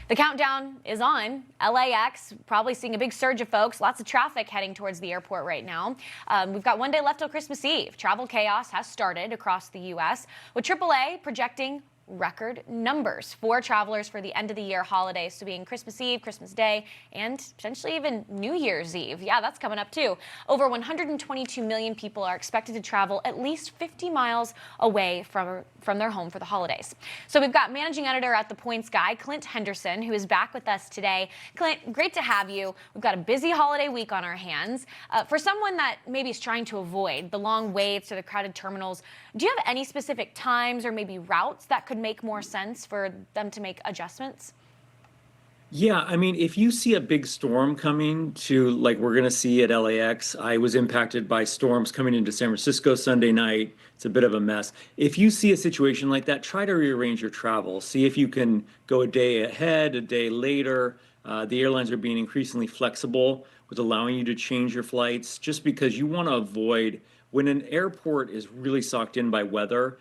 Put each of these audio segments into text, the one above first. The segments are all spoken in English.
The countdown is on. LAX probably seeing a big surge of folks, lots of traffic heading towards the airport right now. We've got one day left till Christmas Eve. Travel chaos has started across the U.S., with AAA projecting record numbers for travelers for the end of the year holidays, so being Christmas Eve, Christmas Day, and potentially even New Year's Eve. Yeah, that's coming up too. Over 122 million people are expected to travel at least 50 miles away from their home for the holidays. So we've got managing editor at The Points Guy, Clint Henderson, who is back with us today. Clint, great to have you. We've got a busy holiday week on our hands. For someone that maybe is trying to avoid the long waits or the crowded terminals, do you have any specific times or maybe routes that could make more sense for them to make adjustments? Yeah, I mean, if you see a big storm coming to like we're going to see at LAX, I was impacted by storms coming into San Francisco Sunday night. It's a bit of a mess. If you see a situation like that, try to rearrange your travel. See if you can go a day ahead, a day later. The airlines are being increasingly flexible with allowing you to change your flights just because you want to avoid when an airport is really socked in by weather,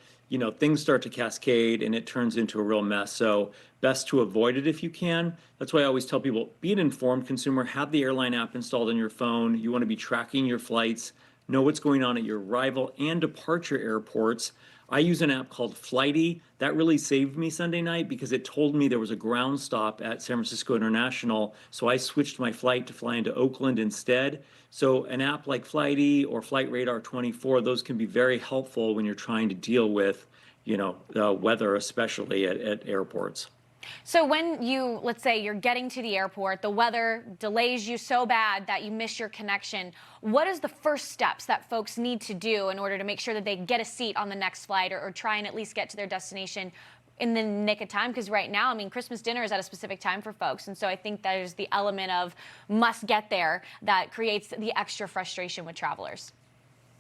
things start to cascade and it turns into a real mess. So best to avoid it if you can. That's why I always tell people, be an informed consumer, have the airline app installed on your phone. You want to be tracking your flights, know what's going on at your arrival and departure airports. I use an app called Flighty. That really saved me Sunday night because it told me there was a ground stop at San Francisco International. So I switched my flight to fly into Oakland instead. So an app like Flighty or Flight Radar 24, those can be very helpful when you're trying to deal with, the weather, especially at airports. So when let's say you're getting to the airport, the weather delays you so bad that you miss your connection, what is the first steps that folks need to do in order to make sure that they get a seat on the next flight or try and at least get to their destination in the nick of time? Because right now, I mean, Christmas dinner is at a specific time for folks. And so I think there's the element of must get there that creates the extra frustration with travelers.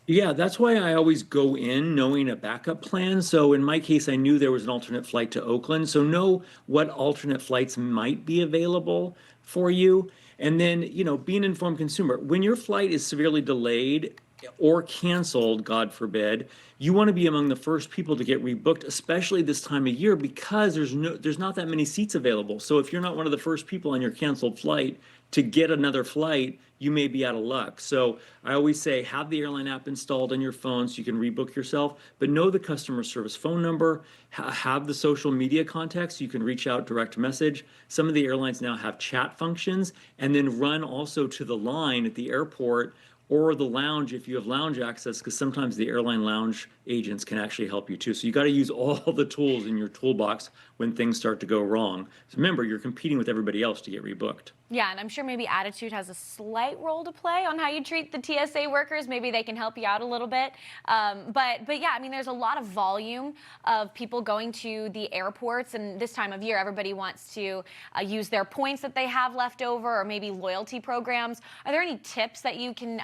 Yeah, that's why I always go in knowing a backup plan. So in my case, I knew there was an alternate flight to Oakland. So know what alternate flights might be available for you. And then, be an informed consumer. When your flight is severely delayed or canceled, God forbid, you want to be among the first people to get rebooked, especially this time of year, because there's not that many seats available. So if you're not one of the first people on your canceled flight to get another flight, you may be out of luck. So I always say have the airline app installed on your phone so you can rebook yourself, but know the customer service phone number, have the social media contacts. You can reach out direct message. Some of the airlines now have chat functions, and then run also to the line at the airport or the lounge if you have lounge access, because sometimes the airline lounge agents can actually help you too. So you got to use all the tools in your toolbox when things start to go wrong. So remember, you're competing with everybody else to get rebooked. Yeah, and I'm sure maybe attitude has a slight role to play on how you treat the TSA workers. Maybe they can help you out a little bit. But yeah, I mean, there's a lot of volume of people going to the airports, and this time of year, everybody wants to use their points that they have left over, or maybe loyalty programs. Are there any tips that you can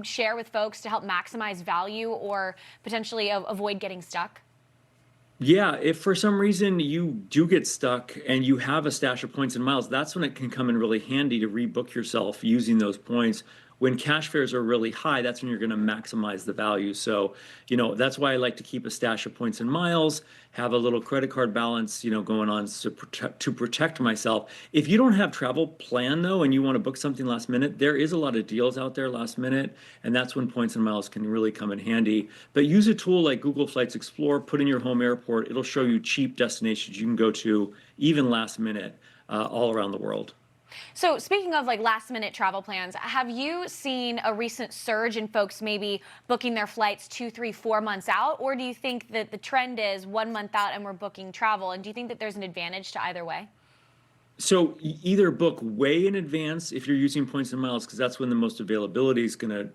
share with folks to help maximize value or potentially avoid getting stuck? Yeah, if for some reason you do get stuck and you have a stash of points and miles, that's when it can come in really handy to rebook yourself using those points. When cash fares are really high, that's when you're going to maximize the value. So, that's why I like to keep a stash of points and miles, have a little credit card balance, going on to protect myself. If you don't have travel plan though, and you want to book something last minute, there is a lot of deals out there last minute, and that's when points and miles can really come in handy. But use a tool like Google Flights Explorer, put in your home airport. It'll show you cheap destinations you can go to, even last minute, all around the world. So speaking of like last minute travel plans, have you seen a recent surge in folks maybe booking their flights 2, 3, 4 months out? Or do you think that the trend is 1 month out and we're booking travel? And do you think that there's an advantage to either way? So either book way in advance if you're using points and miles, because that's when the most availability is gonna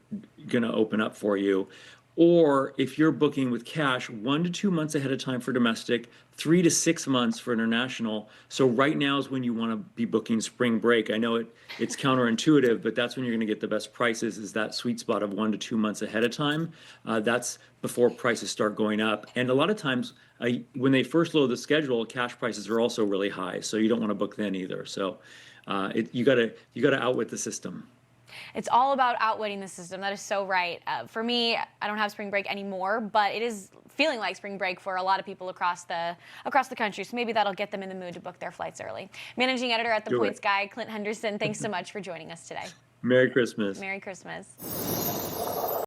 open up for you. Or if you're booking with cash, 1 to 2 months ahead of time for domestic, 3 to 6 months for international. So right now is when you want to be booking spring break. I know it's counterintuitive, but that's when you're going to get the best prices, is that sweet spot of 1 to 2 months ahead of time. That's before prices start going up. And a lot of times when they first load the schedule, cash prices are also really high. So you don't want to book then either. So you gotta outwit the system. It's all about outwitting the system. That is so right. For me, I don't have spring break anymore, but it is feeling like spring break for a lot of people across the country. So maybe that'll get them in the mood to book their flights early. Managing editor at The Do Points it. Guy, Clint Henderson, thanks so much for joining us today. Merry Christmas. Merry Christmas.